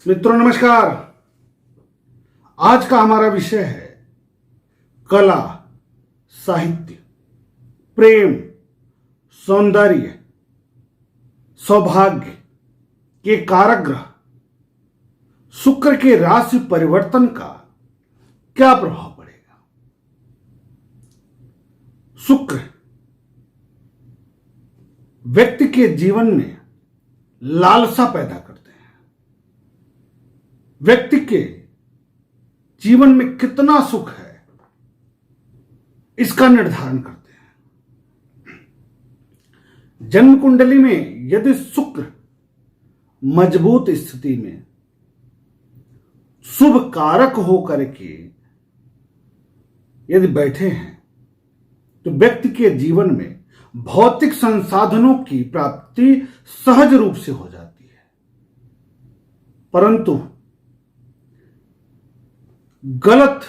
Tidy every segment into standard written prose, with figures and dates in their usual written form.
मित्रों नमस्कार। आज का हमारा विषय है कला, साहित्य, प्रेम, सौंदर्य, सौभाग्य के कारक ग्रह शुक्र के राशि परिवर्तन का क्या प्रभाव पड़ेगा। शुक्र व्यक्ति के जीवन में लालसा पैदा करते हैं। व्यक्ति के जीवन में कितना सुख है इसका निर्धारण करते हैं। जन्म कुंडली में यदि शुक्र मजबूत स्थिति में शुभ कारक होकर के यदि बैठे हैं तो व्यक्ति के जीवन में भौतिक संसाधनों की प्राप्ति सहज रूप से हो जाती है। परंतु गलत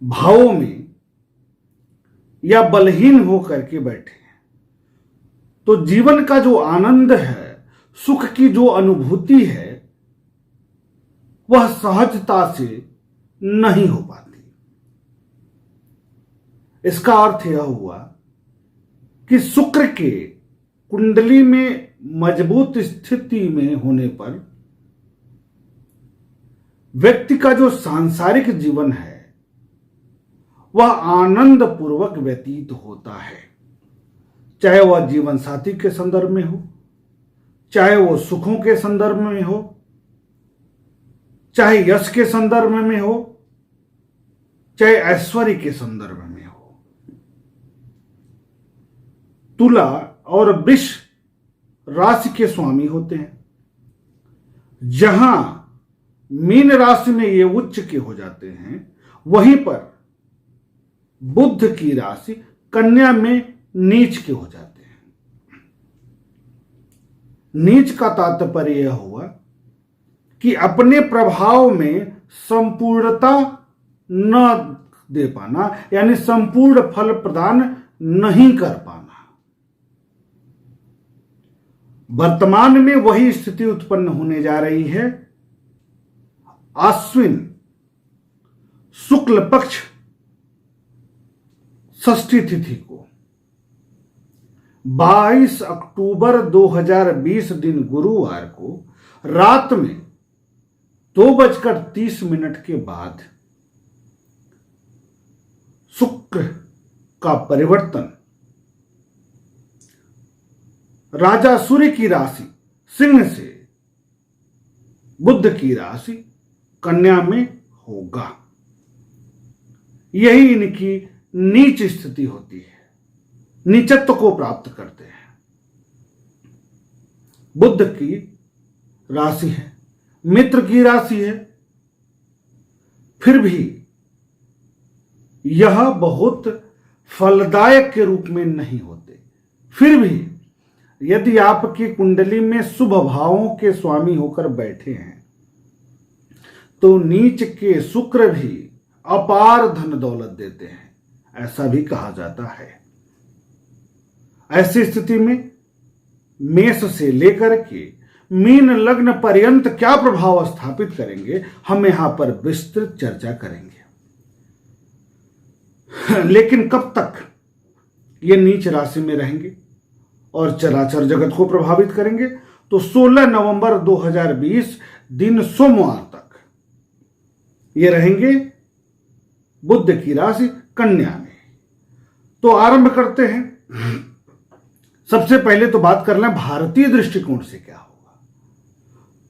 भावों में या बलहीन होकर के बैठे हैं तो जीवन का जो आनंद है, सुख की जो अनुभूति है, वह सहजता से नहीं हो पाती। इसका अर्थ यह हुआ कि शुक्र के कुंडली में मजबूत स्थिति में होने पर व्यक्ति का जो सांसारिक जीवन है वह आनंद पूर्वक व्यतीत होता है। चाहे वह जीवन साथी के संदर्भ में हो, चाहे वो सुखों के संदर्भ में हो, चाहे यश के संदर्भ में हो, चाहे ऐश्वर्य के संदर्भ में हो। तुला और वृष राशि के स्वामी होते हैं। जहां मीन राशि में ये उच्च के हो जाते हैं, वहीं पर बुध की राशि कन्या में नीच के हो जाते हैं। नीच का तात्पर्य यह हुआ कि अपने प्रभाव में संपूर्णता न दे पाना, यानी संपूर्ण फल प्रदान नहीं कर पाना। वर्तमान में वही स्थिति उत्पन्न होने जा रही है। आश्विन शुक्ल पक्ष षष्ठी तिथि को 22 अक्टूबर 2020 दिन गुरुवार को रात में 2:30 के बाद शुक्र का परिवर्तन राजा सूर्य की राशि सिंह से बुध की राशि कन्या में होगा। यही इनकी नीच स्थिति होती है, नीचत्व को प्राप्त करते हैं। बुध की राशि है, मित्र की राशि है, फिर भी यह बहुत फलदायक के रूप में नहीं होते। फिर भी यदि आपकी कुंडली में शुभ भावों के स्वामी होकर बैठे हैं तो नीच के शुक्र भी अपार धन दौलत देते हैं, ऐसा भी कहा जाता है। ऐसी स्थिति में मेष से लेकर के मीन लग्न पर्यंत क्या प्रभाव स्थापित करेंगे, हम यहां पर विस्तृत चर्चा करेंगे। लेकिन कब तक ये नीच राशि में रहेंगे और चराचर जगत को प्रभावित करेंगे, तो 16 नवंबर 2020 दिन सोमवार तक ये रहेंगे बुध की राशि कन्या में। तो आरंभ करते हैं। सबसे पहले तो बात कर लें भारतीय दृष्टिकोण से क्या होगा।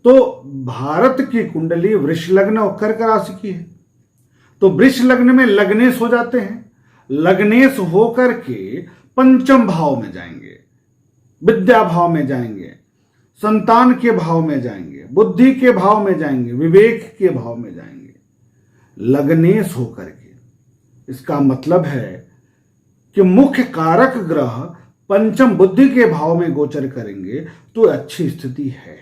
तो भारत की कुंडली वृष लग्न और कर्क राशि की है। तो वृष लग्न में लग्नेश हो जाते हैं। लग्नेश होकर के पंचम भाव में जाएंगे, विद्या भाव में जाएंगे, संतान के भाव में जाएंगे, बुद्धि के भाव में जाएंगे, विवेक के भाव में जाएंगे। लग्नेश होकर के, इसका मतलब है कि मुख्य कारक ग्रह पंचम बुद्धि के भाव में गोचर करेंगे तो अच्छी स्थिति है।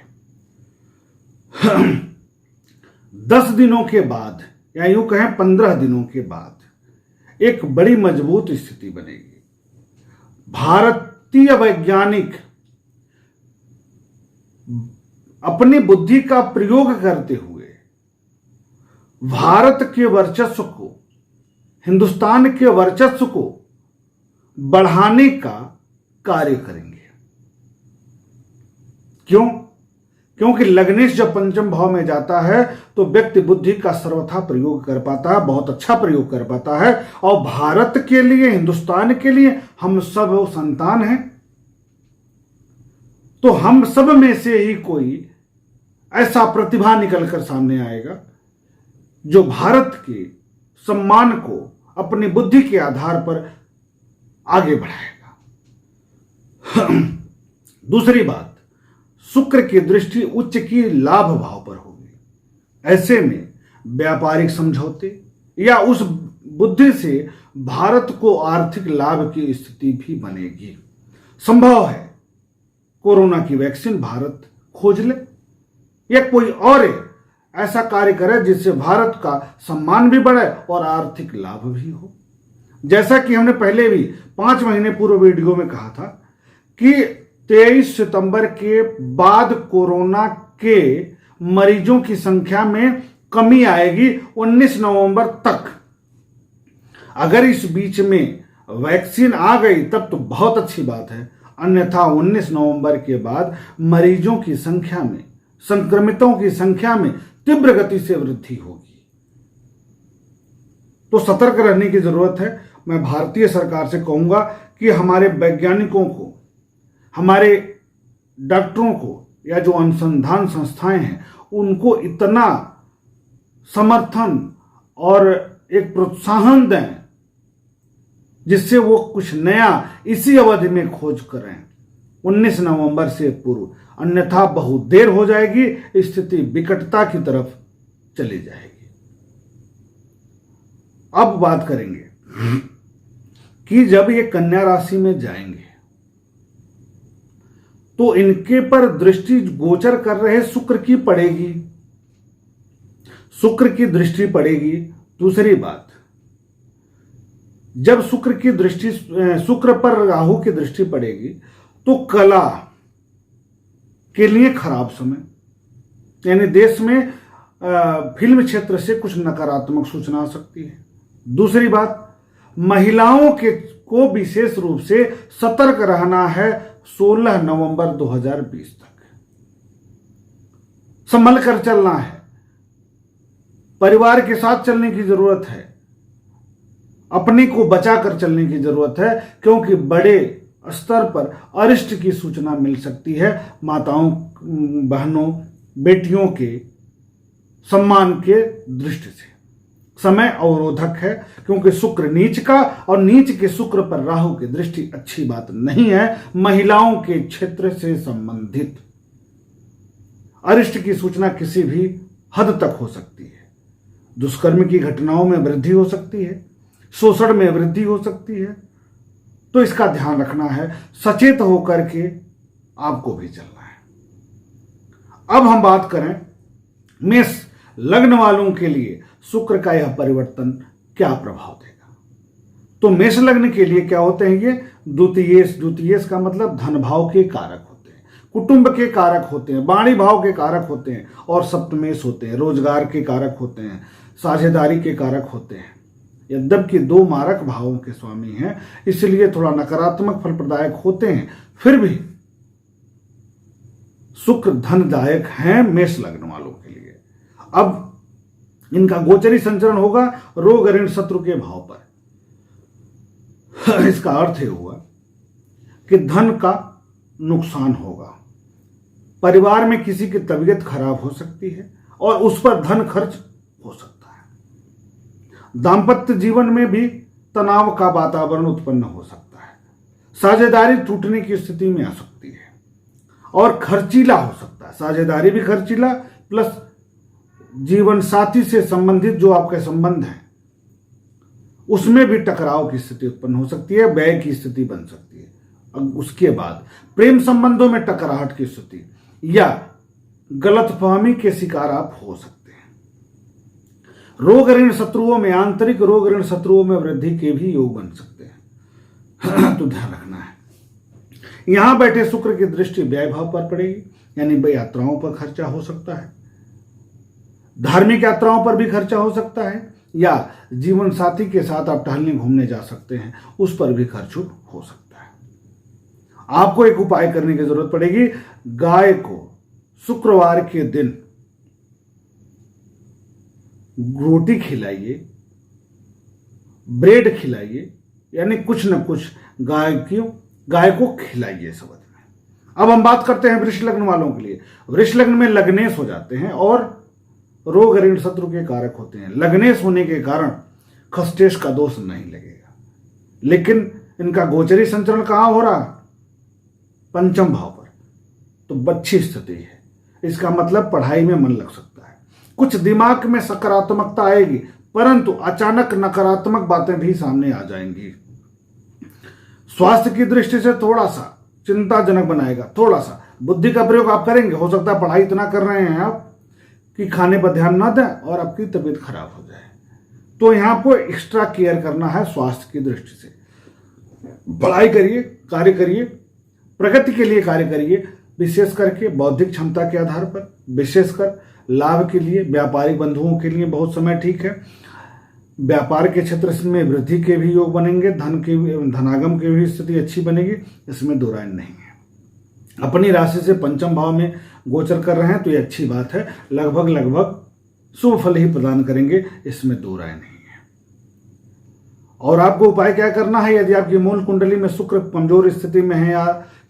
10 दिनों के बाद या यूं कहें 15 दिनों के बाद एक बड़ी मजबूत स्थिति बनेगी। भारतीय वैज्ञानिक अपनी बुद्धि का प्रयोग करते हुए भारत के वर्चस्व को, हिंदुस्तान के वर्चस्व को बढ़ाने का कार्य करेंगे। क्यों? क्योंकि लग्नेश जब पंचम भाव में जाता है तो व्यक्ति बुद्धि का सर्वथा प्रयोग कर पाता है, बहुत अच्छा प्रयोग कर पाता है। और भारत के लिए, हिंदुस्तान के लिए हम सब वो संतान हैं, तो हम सब में से ही कोई ऐसा प्रतिभा निकलकर सामने आएगा जो भारत के सम्मान को अपनी बुद्धि के आधार पर आगे बढ़ाएगा। दूसरी बात, शुक्र की दृष्टि उच्च की लाभ भाव पर होगी। ऐसे में व्यापारिक समझौते या उस बुद्धि से भारत को आर्थिक लाभ की स्थिति भी बनेगी। संभव है कोरोना की वैक्सीन भारत खोज ले या कोई और ऐसा कार्य करे जिससे भारत का सम्मान भी बढ़े और आर्थिक लाभ भी हो। जैसा कि हमने पहले भी 5 महीने पूर्व वीडियो में कहा था कि 23 सितंबर के बाद कोरोना के मरीजों की संख्या में कमी आएगी 19 नवंबर तक। अगर इस बीच में वैक्सीन आ गई तब तो बहुत अच्छी बात है, अन्यथा 19 नवंबर के बाद मरीजों की संख्या में, संक्रमितों की संख्या में तीव्र गति से वृद्धि होगी। तो सतर्क रहने की जरूरत है। मैं भारतीय सरकार से कहूंगा कि हमारे वैज्ञानिकों को, हमारे डॉक्टरों को या जो अनुसंधान संस्थाएं हैं उनको इतना समर्थन और एक प्रोत्साहन दें जिससे वो कुछ नया इसी अवधि में खोज करें 19 नवंबर से पूर्व, अन्यथा बहुत देर हो जाएगी, स्थिति विकटता की तरफ चली जाएगी। अब बात करेंगे कि जब ये कन्या राशि में जाएंगे तो इनके पर दृष्टि गोचर कर रहे शुक्र की पड़ेगी, शुक्र की दृष्टि पड़ेगी। दूसरी बात, जब शुक्र की दृष्टि, शुक्र पर राहु की दृष्टि पड़ेगी तो कला के लिए खराब समय, यानी देश में फिल्म क्षेत्र से कुछ नकारात्मक सूचना आ सकती है। दूसरी बात, महिलाओं के को विशेष रूप से सतर्क रहना है 16 नवंबर 2020 तक। संभल कर चलना है, परिवार के साथ चलने की जरूरत है, अपने को बचा कर चलने की जरूरत है, क्योंकि बड़े स्तर पर अरिष्ट की सूचना मिल सकती है। माताओं, बहनों, बेटियों के सम्मान के दृष्टि से समय अवरोधक है, क्योंकि शुक्र नीच का, और नीच के शुक्र पर राहु की दृष्टि अच्छी बात नहीं है। महिलाओं के क्षेत्र से संबंधित अरिष्ट की सूचना किसी भी हद तक हो सकती है। दुष्कर्म की घटनाओं में वृद्धि हो सकती है, शोषण में वृद्धि हो सकती है, तो इसका ध्यान रखना है, सचेत होकर के आपको भी चलना है। अब हम बात करें मेष लग्न वालों के लिए शुक्र का यह परिवर्तन क्या प्रभाव देगा। तो मेष लग्न के लिए क्या होते हैं ये द्वितीयेश का मतलब धन भाव के कारक होते हैं, कुटुंब के कारक होते हैं, वाणी भाव के कारक होते हैं, और सप्तमेश होते हैं, रोजगार के कारक होते हैं, साझेदारी के कारक होते हैं। यद्यपि 2 मारक भावों के स्वामी हैं, इसलिए थोड़ा नकारात्मक फल प्रदायक होते हैं, फिर भी शुक्र धनदायक हैं मेष लग्न वालों के लिए। अब इनका गोचरी संचरण होगा रोग ऋण शत्रु के भाव पर। इसका अर्थ ये हुआ कि धन का नुकसान होगा, परिवार में किसी की तबीयत खराब हो सकती है और उस पर धन खर्च हो सकता है। दांपत्य जीवन में भी तनाव का वातावरण उत्पन्न हो सकता है, साझेदारी टूटने की स्थिति में आ सकती है और खर्चीला हो सकता है। साझेदारी भी खर्चीला, प्लस जीवन साथी से संबंधित जो आपके संबंध हैं उसमें भी टकराव की स्थिति उत्पन्न हो सकती है, व्यय की स्थिति बन सकती है। अब उसके बाद प्रेम संबंधों में टकराहट की स्थिति या गलतफहमी के शिकार आप हो सकते हैं। रोग ऋण शत्रुओं में, आंतरिक रोग ऋण शत्रुओं में वृद्धि के भी योग बन सकते हैं। तो ध्यान रखना है। यहां बैठे शुक्र की दृष्टि व्यय भाव पर पड़ेगी, यानी यात्राओं पर खर्चा हो सकता है, धार्मिक यात्राओं पर भी खर्चा हो सकता है, या जीवन साथी के साथ आप टहलने घूमने जा सकते हैं, उस पर भी खर्च हो सकता है। आपको एक उपाय करने की जरूरत पड़ेगी। गाय को शुक्रवार के दिन रोटी खिलाइए, ब्रेड खिलाइए, यानी कुछ न कुछ गाय को खिलाइए इस अवधि में। अब हम बात करते हैं वृष लग्न वालों के लिए। वृष लग्न में लग्नेश हो जाते हैं और रोग ऋण शत्रु के कारक होते हैं। लग्नेश होने के कारण खष्टेश का दोष नहीं लगेगा, लेकिन इनका गोचरी संचरण कहां हो रहा? पंचम भाव पर, तो अच्छी स्थिति है। इसका मतलब पढ़ाई में मन लग सकता है, कुछ दिमाग में सकारात्मकता आएगी, परंतु अचानक नकारात्मक बातें भी सामने आ जाएंगी। स्वास्थ्य की दृष्टि से थोड़ा सा चिंताजनक बनाएगा। थोड़ा सा बुद्धि का प्रयोग आप करेंगे, हो सकता है पढ़ाई इतना कर रहे हैं आप कि खाने पर ध्यान ना दें और आपकी तबीयत खराब हो जाए। तो यहां आपको एक्स्ट्रा केयर करना है स्वास्थ्य की दृष्टि से। पढ़ाई करिए, कार्य करिए, प्रगति के लिए कार्य करिए, विशेष करके बौद्धिक क्षमता के आधार पर, विशेषकर लाभ के लिए, व्यापारिक बंधुओं के लिए बहुत समय ठीक है। व्यापार के क्षेत्र में वृद्धि के भी योग बनेंगे, धनागम की भी स्थिति अच्छी बनेगी, इसमें दो राय नहीं है। अपनी राशि से पंचम भाव में गोचर कर रहे हैं तो ये अच्छी बात है, लगभग शुभ फल ही प्रदान करेंगे, इसमें दो राय नहीं है। और आपको उपाय क्या करना है? यदि आपकी मूल कुंडली में शुक्र कमजोर स्थिति में है या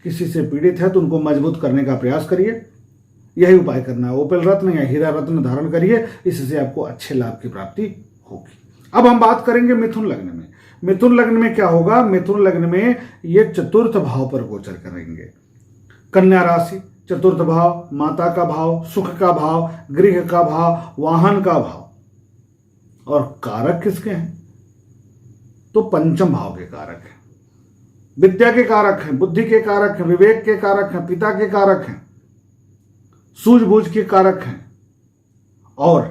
किसी से पीड़ित है तो उनको मजबूत करने का प्रयास करिए, यही उपाय करना है। ओपेल रत्न या हीरा रत्न धारण करिए, इससे आपको अच्छे लाभ की प्राप्ति होगी। अब हम बात करेंगे मिथुन लग्न में। मिथुन लग्न में क्या होगा? मिथुन लग्न में ये चतुर्थ भाव पर गोचर करेंगे। कन्या राशि, चतुर्थ भाव, माता का भाव, सुख का भाव, गृह का भाव, वाहन का भाव। और कारक किसके हैं? तो पंचम भाव के कारक हैं, विद्या के कारक हैं, बुद्धि के कारक हैं, विवेक के कारक हैं, पिता के कारक हैं, सूझबूझ के कारक हैं और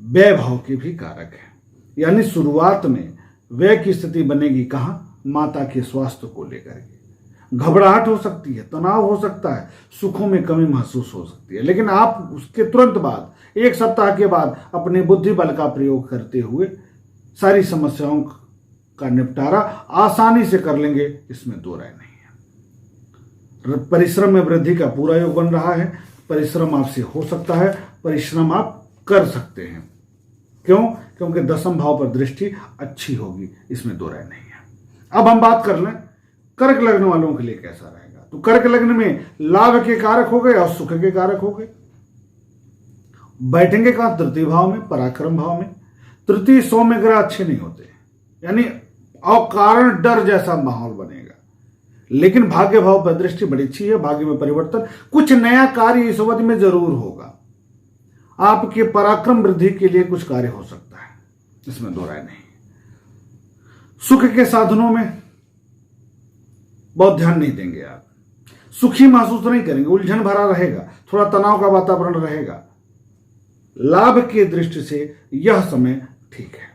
व्यय भाव के भी कारक हैं। यानी शुरुआत में व्यय की स्थिति बनेगी कहां? माता के स्वास्थ्य को लेकर के घबराहट हो सकती है, तनाव हो सकता है, सुखों में कमी महसूस हो सकती है, लेकिन आप उसके तुरंत बाद, एक सप्ताह के बाद अपने बुद्धि बल का प्रयोग करते हुए सारी समस्याओं का निपटारा आसानी से कर लेंगे, इसमें दो राय नहीं है। परिश्रम में वृद्धि का पूरा योग बन रहा है, परिश्रम आपसे हो सकता है, परिश्रम आप कर सकते हैं। क्यों? क्योंकि दसम भाव पर दृष्टि अच्छी होगी, इसमें दो राय नहीं है। अब हम बात कर लें कर्क लग्न वालों के लिए कैसा रहेगा। तो कर्क लग्न में लाभ के कारक हो गए और सुख के कारक हो गए। बैठेंगे कहां? तृतीय भाव में, पराक्रम भाव में। तृतीय सौम्य ग्रह अच्छे नहीं होते, यानी अकारण डर जैसा माहौल बनेगा, लेकिन भाग्य भाव पर दृष्टि बड़ी अच्छी है। भाग्य में परिवर्तन, कुछ नया कार्य इस अवधि में जरूर होगा। आपके पराक्रम वृद्धि के लिए कुछ कार्य हो सकता है, इसमें दो राय नहीं। सुख के साधनों में बहुत ध्यान नहीं देंगे आप, सुखी महसूस नहीं करेंगे, उलझन भरा रहेगा, थोड़ा तनाव का वातावरण रहेगा। लाभ की दृष्टि से यह समय ठीक है,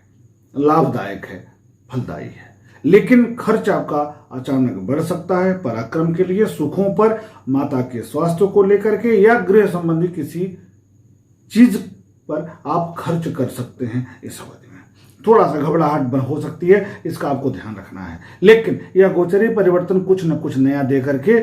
लाभदायक है, फलदायी है, लेकिन खर्च आपका अचानक बढ़ सकता है। पराक्रम के लिए सुखों पर, माता के स्वास्थ्य को लेकर के या गृह संबंधी किसी चीज पर आप खर्च कर सकते हैं। इस अवधि में थोड़ा सा घबराहट हो सकती है, इसका आपको ध्यान रखना है, लेकिन यह गोचरी परिवर्तन कुछ न कुछ नया दे करके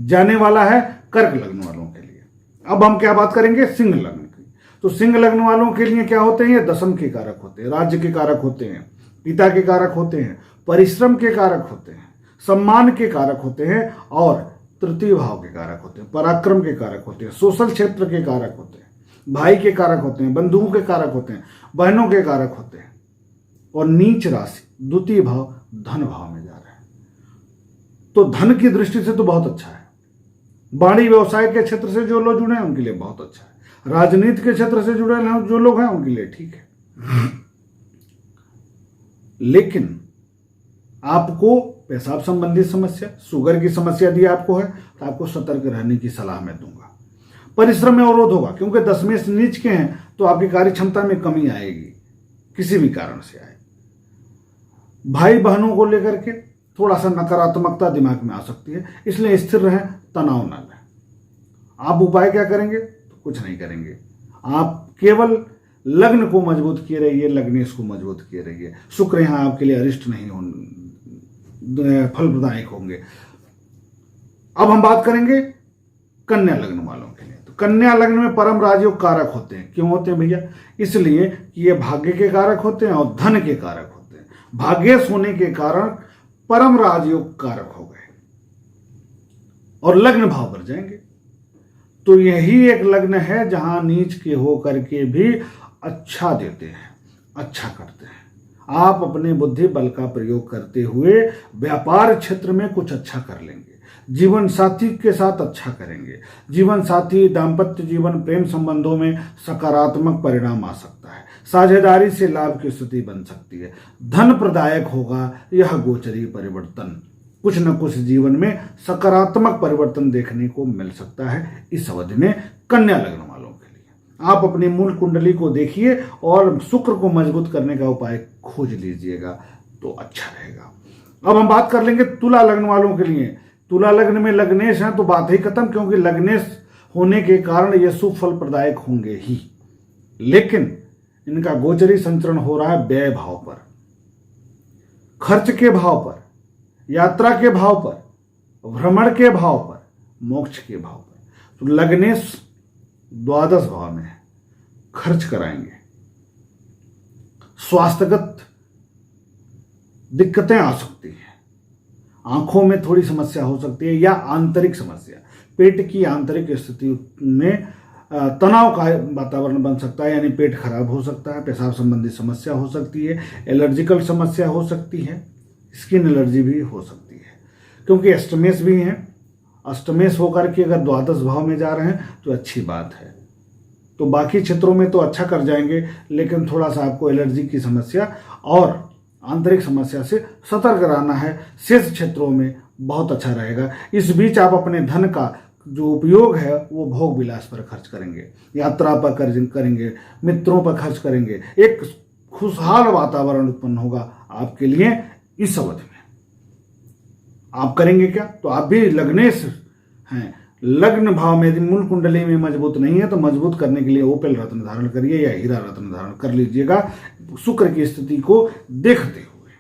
जाने वाला है कर्क लग्न वालों के लिए। अब हम क्या बात करेंगे? सिंह लग्न की। तो सिंह लग्न वालों के लिए क्या होते हैं? ये दशम के कारक होते हैं, राज्य के कारक होते हैं, पिता के कारक होते हैं, परिश्रम के कारक होते हैं, सम्मान के कारक होते हैं और तृतीय भाव के कारक होते हैं, पराक्रम के कारक होते हैं, सोशल क्षेत्र के कारक होते हैं, भाई के कारक होते हैं, बंधुओं के कारक होते हैं, बहनों के कारक होते हैं। और नीच राशि द्वितीय भाव धन भाव में जा रहा है, तो धन की दृष्टि से तो बहुत अच्छा है। वाणिज्य व्यवसाय के क्षेत्र से जो लोग जुड़े हैं उनके लिए बहुत अच्छा है। राजनीति के क्षेत्र से जुड़े हैं जो लोग हैं उनके लिए ठीक है, लेकिन आपको पेशाब संबंधी समस्या, शुगर की समस्या यदि आपको है तो आपको सतर्क रहने की सलाह मैं दूंगा। परिश्रम में अवरोध होगा क्योंकि दशमेश नीच के हैं, तो आपकी कार्य क्षमता में कमी आएगी, किसी भी कारण से आए। भाई बहनों को लेकर के थोड़ा सा नकारात्मकता दिमाग में आ सकती है, इसलिए स्थिर रहें, तनाव ना लें। आप उपाय क्या करेंगे? तो कुछ नहीं करेंगे, आप केवल लग्न को मजबूत किए रहिए, लग्नेश को मजबूत किए रहिए। शुक्र यहाँ आपके लिए अरिष्ट नहीं फलप्रदायक होंगे। अब हम बात करेंगे कन्या लग्न वालों के लिए। तो कन्या लग्न में परम राजयोग कारक होते हैं। क्यों होते हैं भैया? इसलिए कि ये भाग्य के कारक होते हैं और धन के कारक होते हैं। भाग्येश होने के कारण परम राजयोग कारक हो गए और लग्न भाव पर जाएंगे। तो यही एक लग्न है जहां नीच के होकर के भी अच्छा देते हैं, अच्छा करते हैं। आप अपने बुद्धि बल का प्रयोग करते हुए व्यापार क्षेत्र में कुछ अच्छा कर लेंगे, जीवन साथी के साथ अच्छा करेंगे। जीवन साथी, दाम्पत्य जीवन, प्रेम संबंधों में सकारात्मक परिणाम आ सकता है। साझेदारी से लाभ की स्थिति बन सकती है। धन प्रदायक होगा यह गोचरी परिवर्तन। कुछ न कुछ जीवन में सकारात्मक परिवर्तन देखने को मिल सकता है इस अवधि में कन्या लग्न वालों के लिए। आप अपनी मूल कुंडली को देखिए और शुक्र को मजबूत करने का उपाय खोज लीजिएगा तो अच्छा रहेगा। अब हम बात कर लेंगे तुला लग्न वालों के लिए। तुला लग्न में लग्नेश हैं तो बात ही खत्म, क्योंकि लग्नेश होने के कारण ये शुभ फल प्रदायक होंगे ही। लेकिन इनका गोचरी संचरण हो रहा है व्यय भाव पर, खर्च के भाव पर, यात्रा के भाव पर, भ्रमण के भाव पर, मोक्ष के भाव पर। तो लग्नेश द्वादश भाव में है, खर्च कराएंगे, स्वास्थ्यगत दिक्कतें आ सकती हैं, आंखों में थोड़ी समस्या हो सकती है या आंतरिक समस्या, पेट की आंतरिक स्थिति में तनाव का वातावरण बन सकता है, यानी पेट खराब हो सकता है, पेशाब संबंधी समस्या हो सकती है, एलर्जिकल समस्या हो सकती है, स्किन एलर्जी भी हो सकती है, क्योंकि अष्टमेश भी हैं। अष्टमेश होकर के अगर द्वादश भाव में जा रहे हैं तो अच्छी बात है। तो बाकी क्षेत्रों में तो अच्छा कर जाएंगे, लेकिन थोड़ा सा आपको एलर्जी की समस्या और आंतरिक समस्या से सतर्क रहना है। शेष क्षेत्रों में बहुत अच्छा रहेगा। इस बीच आप अपने धन का जो उपयोग है वो भोग विलास पर खर्च करेंगे, यात्रा पर करेंगे, मित्रों पर खर्च करेंगे। एक खुशहाल वातावरण उत्पन्न होगा आपके लिए इस अवधि में। आप करेंगे क्या? तो आप भी लग्नेश हैं, लग्न भाव में यदि मूल कुंडली में मजबूत नहीं है तो मजबूत करने के लिए ओपेल रत्न धारण करिए या हीरा रत्न धारण कर लीजिएगा, शुक्र की स्थिति को देखते हुए।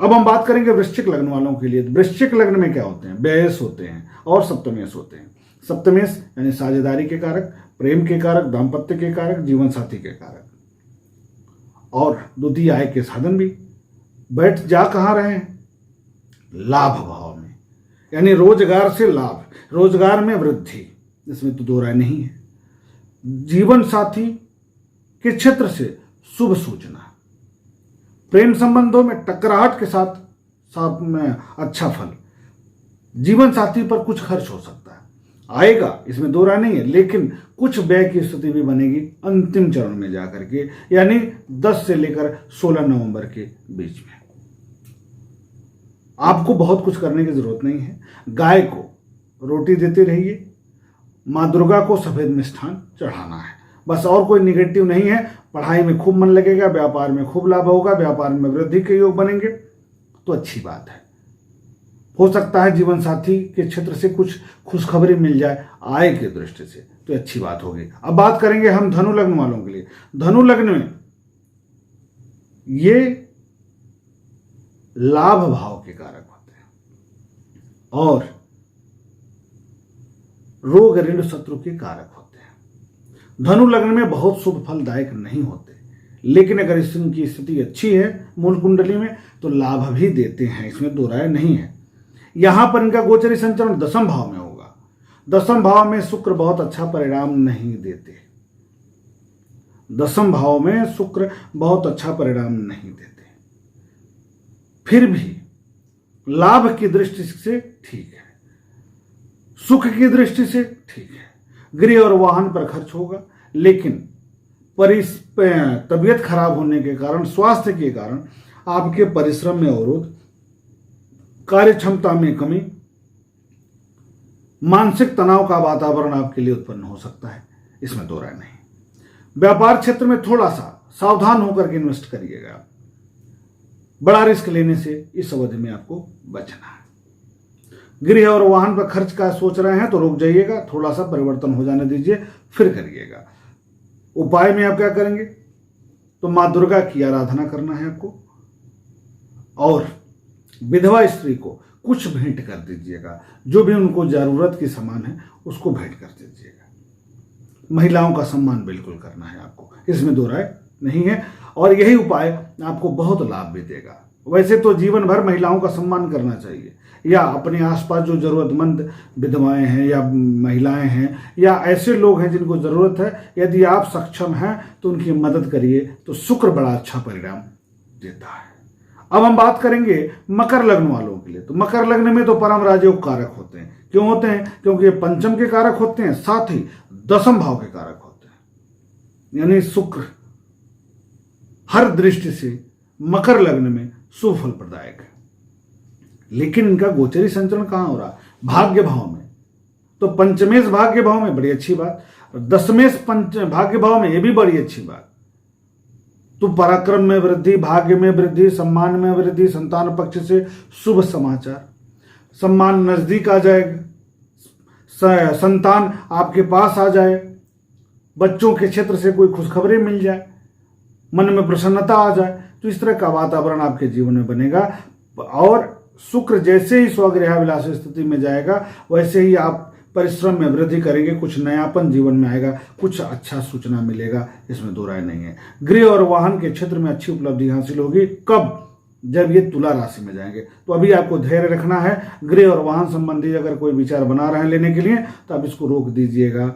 अब हम बात करेंगे वृश्चिक लग्न वालों के लिए। वृश्चिक लग्न में क्या होते हैं? व्ययेश होते हैं और सप्तमेश होते हैं। सप्तमेश यानी साझेदारी के कारक, प्रेम के कारक, दाम्पत्य के कारक, जीवन साथी के कारक और द्वितीय आय के साधन भी। बैठ जा कहाँ रहे हैं? लाभ भाव में, यानी रोजगार से लाभ, रोजगार में वृद्धि, इसमें तो दो राय नहीं है। जीवन साथी के क्षेत्र से शुभ सूचना, प्रेम संबंधों में टकराहट के साथ में अच्छा फल। जीवन साथी पर कुछ खर्च हो सकता है, आएगा, इसमें दो राय नहीं है, लेकिन कुछ व्यय की स्थिति भी बनेगी अंतिम चरण में जाकर के, यानी 10 से लेकर 16 नवंबर के बीच में। आपको बहुत कुछ करने की जरूरत नहीं है। गाय को रोटी देते रहिए, माँ दुर्गा को सफेद मिष्ठान चढ़ाना है, बस। और कोई निगेटिव नहीं है। पढ़ाई में खूब मन लगेगा, व्यापार में खूब लाभ होगा, व्यापार में वृद्धि के योग बनेंगे तो अच्छी बात है। हो सकता है जीवन साथी के क्षेत्र से कुछ खुशखबरी मिल जाए आय की दृष्टि से, तो अच्छी बात होगी। अब बात करेंगे हम धनु लग्न वालों के लिए। धनु लग्न में ये लाभ भाव के कारक होते हैं और रोग ऋण शत्रु के कारक होते हैं। धनु लग्न में बहुत शुभ फलदायक नहीं होते, लेकिन अगर इनकी स्थिति अच्छी है मूल कुंडली में तो लाभ भी देते हैं, इसमें दो राय नहीं है। यहां पर इनका गोचरी संचरण 10वें भाव में होगा। 10वें भाव में शुक्र बहुत अच्छा परिणाम नहीं देते। 10वें भाव में शुक्र बहुत अच्छा परिणाम नहीं देते, फिर भी लाभ की दृष्टि से ठीक है, सुख की दृष्टि से ठीक है। गृह और वाहन पर खर्च होगा, लेकिन तबीयत खराब होने के कारण, स्वास्थ्य के कारण आपके परिश्रम में अवरोध, कार्य क्षमता में कमी, मानसिक तनाव का वातावरण आपके लिए उत्पन्न हो सकता है, इसमें दो राय नहीं। व्यापार क्षेत्र में थोड़ा सा सावधान होकर के इन्वेस्ट करिएगा। बड़ा रिस्क लेने से इस अवधि में आपको बचना है। गृह और वाहन पर खर्च का सोच रहे हैं तो रुक जाइएगा, थोड़ा सा परिवर्तन हो जाने दीजिए, फिर करिएगा। उपाय में आप क्या करेंगे, तो माँ दुर्गा की आराधना करना है आपको, और विधवा स्त्री को कुछ भेंट कर दीजिएगा, जो भी उनको जरूरत की सामान है उसको भेंट कर दीजिएगा। महिलाओं का सम्मान बिल्कुल करना है आपको, इसमें दो राय नहीं है, और यही उपाय आपको बहुत लाभ भी देगा। वैसे तो जीवन भर महिलाओं का सम्मान करना चाहिए, या अपने आसपास जो जरूरतमंद विधवाएं हैं या महिलाएं हैं या ऐसे लोग हैं जिनको जरूरत है, यदि आप सक्षम हैं तो उनकी मदद करिए, तो शुक्र बड़ा अच्छा परिणाम देता है। अब हम बात करेंगे मकर लग्न वालों के लिए। तो मकर लग्न में तो परम राजयोग कारक होते हैं। क्यों होते हैं? क्योंकि ये पंचम के कारक होते हैं, साथ ही दसम भाव के कारक होते हैं। यानी शुक्र हर दृष्टि से मकर लग्न में शुभ फल प्रदायक है। लेकिन इनका गोचरी संचरण कहां हो रहा? भाग्य भाव में। तो पंचमेश भाग्य भाव में बड़ी अच्छी बात, दशमेश भाग्य भाव में, यह भी बड़ी अच्छी बात। तो पराक्रम में वृद्धि, भाग्य में वृद्धि, सम्मान में वृद्धि, संतान पक्ष से शुभ समाचार, सम्मान नजदीक आ जाएगा, संतान आपके पास आ जाए, बच्चों के क्षेत्र से कोई खुशखबरी मिल जाए, मन में प्रसन्नता आ जाए, तो इस तरह का वातावरण आपके जीवन में बनेगा। और शुक्र जैसे ही स्वगृहाभिलाष स्थिति में जाएगा, वैसे ही आप परिश्रम में वृद्धि करेंगे, कुछ नयापन जीवन में आएगा, कुछ अच्छा सूचना मिलेगा, इसमें दो राय नहीं है। गृह और वाहन के क्षेत्र में अच्छी उपलब्धि हासिल होगी। कब? जब ये तुला राशि में जाएंगे। तो अभी आपको धैर्य रखना है। गृह और वाहन संबंधी अगर कोई विचार बना रहे हैं लेने के लिए, तो आप इसको रोक दीजिएगा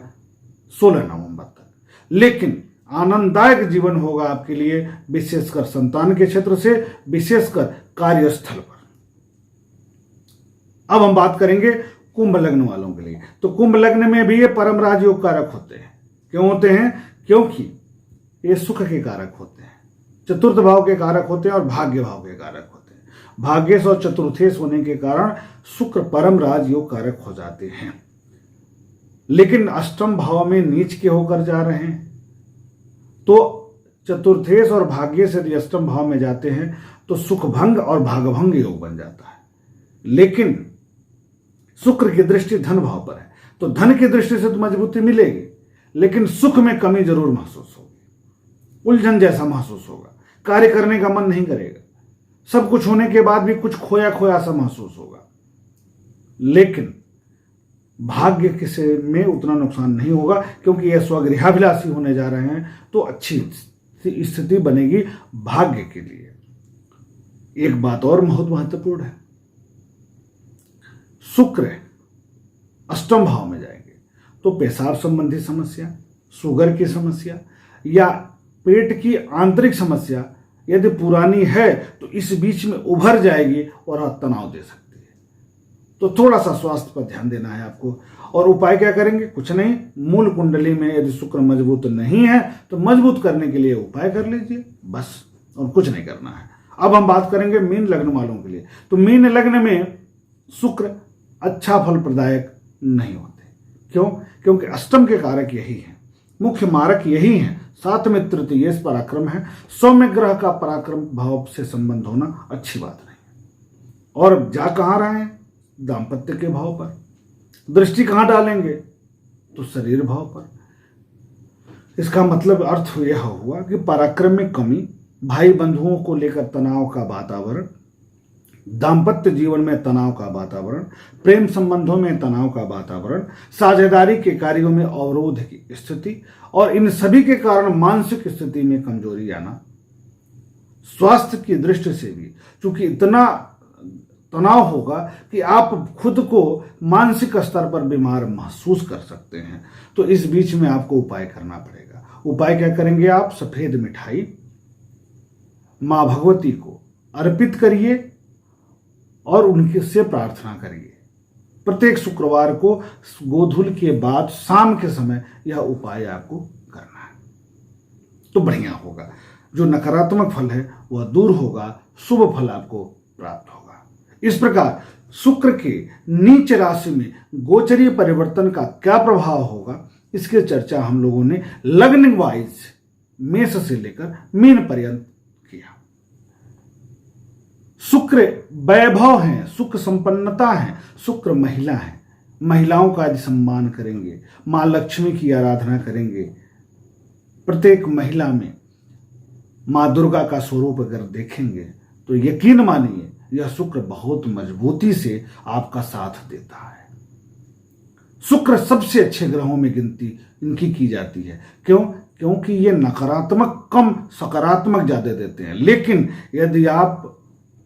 16 नवंबर तक। लेकिन आनंददायक जीवन होगा आपके लिए, विशेषकर संतान के क्षेत्र से, विशेषकर कार्यस्थल पर। अब हम बात करेंगे कुंभ लग्न वालों के लिए। तो कुंभ लग्न में भी ये परम राजयोग कारक होते हैं। क्यों होते हैं? क्योंकि ये सुख के कारक होते हैं, चतुर्थ भाव के कारक होते हैं और भाग्य भाव के कारक होते हैं। भाग्येश और चतुर्थेश होने के कारण शुक्र परम राजयोग कारक हो जाते हैं। लेकिन अष्टम भाव में नीच के होकर जा रहे हैं, तो चतुर्थेश और भाग्येश यदि अष्टम भाव में जाते हैं तो सुख भंग और भागभंग योग बन जाता है। लेकिन शुक्र की दृष्टि धन भाव पर है, तो धन की दृष्टि से तो मजबूती मिलेगी, लेकिन सुख में कमी जरूर महसूस होगी, उलझन जैसा महसूस होगा, कार्य करने का मन नहीं करेगा, सब कुछ होने के बाद भी कुछ खोया खोया सा महसूस होगा। लेकिन भाग्य किसी में उतना नुकसान नहीं होगा, क्योंकि यह स्वगृहाभिलाषी होने जा रहे हैं, तो अच्छी स्थिति बनेगी भाग्य के लिए। एक बात और बहुत महत्वपूर्ण है, शुक्र अष्टम भाव में जाएंगे तो पेशाब संबंधी समस्या, शुगर की समस्या या पेट की आंतरिक समस्या यदि पुरानी है तो इस बीच में उभर जाएगी और तनाव दे सकती है। तो थोड़ा सा स्वास्थ्य पर ध्यान देना है आपको। और उपाय क्या करेंगे? कुछ नहीं, मूल कुंडली में यदि शुक्र मजबूत नहीं है तो मजबूत करने के लिए उपाय कर लीजिए, बस, और कुछ नहीं करना है। अब हम बात करेंगे मीन लग्न वालों के लिए। तो मीन लग्न में शुक्र अच्छा फल प्रदायक नहीं होते। क्यों? क्योंकि अष्टम के कारक यही हैं, मुख्य मारक यही हैं, साथ में तृतीय पराक्रम है। सौम्य ग्रह का पराक्रम भाव से संबंध होना अच्छी बात नहीं है। और जा कहां रहे हैं? दाम्पत्य के भाव पर। दृष्टि कहां डालेंगे? तो शरीर भाव पर। इसका मतलब अर्थ यह हुआ कि पराक्रम में कमी, भाई बंधुओं को लेकर तनाव का वातावरण, दाम्पत्य जीवन में तनाव का वातावरण, प्रेम संबंधों में तनाव का वातावरण, साझेदारी के कार्यों में अवरोध की स्थिति, और इन सभी के कारण मानसिक स्थिति में कमजोरी आना। स्वास्थ्य की दृष्टि से भी चूंकि इतना तनाव होगा कि आप खुद को मानसिक स्तर पर बीमार महसूस कर सकते हैं, तो इस बीच में आपको उपाय करना पड़ेगा। उपाय क्या करेंगे आप? सफेद मिठाई मां भगवती को अर्पित करिए और उनके से प्रार्थना करिए। प्रत्येक शुक्रवार को गोधूल के बाद शाम के समय यह उपाय आपको करना है, तो बढ़िया होगा। जो नकारात्मक फल है वह दूर होगा, शुभ फल आपको प्राप्त होगा। इस प्रकार शुक्र के नीच राशि में गोचरीय परिवर्तन का क्या प्रभाव होगा, इसकी चर्चा हम लोगों ने लग्न वाइज मेष से लेकर मीन पर्यंत किया। शुक्र वैभव है, सुख संपन्नता है, शुक्र महिला है, महिलाओं का आज सम्मान करेंगे, माँ लक्ष्मी की आराधना करेंगे। प्रत्येक महिला में माँ दुर्गा का स्वरूप अगर देखेंगे तो यकीन मानिए यह शुक्र बहुत मजबूती से आपका साथ देता है। शुक्र सबसे अच्छे ग्रहों में गिनती इनकी की जाती है। क्यों? क्योंकि ये नकारात्मक कम, सकारात्मक ज्यादा देते हैं। लेकिन यदि आप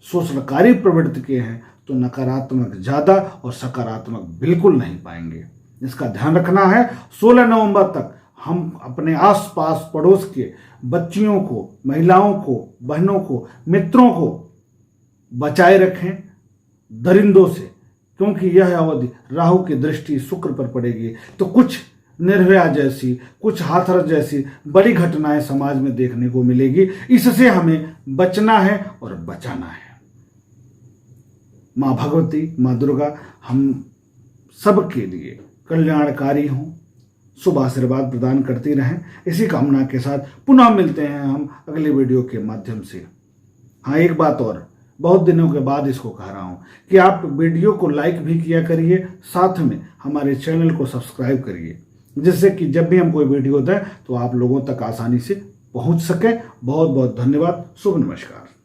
शोषणकारी प्रवृत्ति के हैं तो नकारात्मक ज्यादा और सकारात्मक बिल्कुल नहीं पाएंगे। इसका ध्यान रखना है। 16 नवंबर तक हम अपने आसपास पड़ोस के बच्चियों को, महिलाओं को, बहनों को, मित्रों को बचाए रखें दरिंदों से, क्योंकि यह अवधि राहु की दृष्टि शुक्र पर पड़ेगी तो कुछ निर्भया जैसी, कुछ हाथरस जैसी बड़ी घटनाएं समाज में देखने को मिलेगी। इससे हमें बचना है और बचाना है। माँ भगवती, माँ दुर्गा हम सबके लिए कल्याणकारी हों, शुभ आशीर्वाद प्रदान करती रहें। इसी कामना के साथ पुनः मिलते हैं हम अगले वीडियो के माध्यम से। हाँ, एक बात और, बहुत दिनों के बाद इसको कह रहा हूँ कि आप वीडियो को लाइक भी किया करिए, साथ में हमारे चैनल को सब्सक्राइब करिए, जिससे कि जब भी हम कोई वीडियो दें तो आप लोगों तक आसानी से पहुँच सके। बहुत बहुत धन्यवाद। शुभ नमस्कार।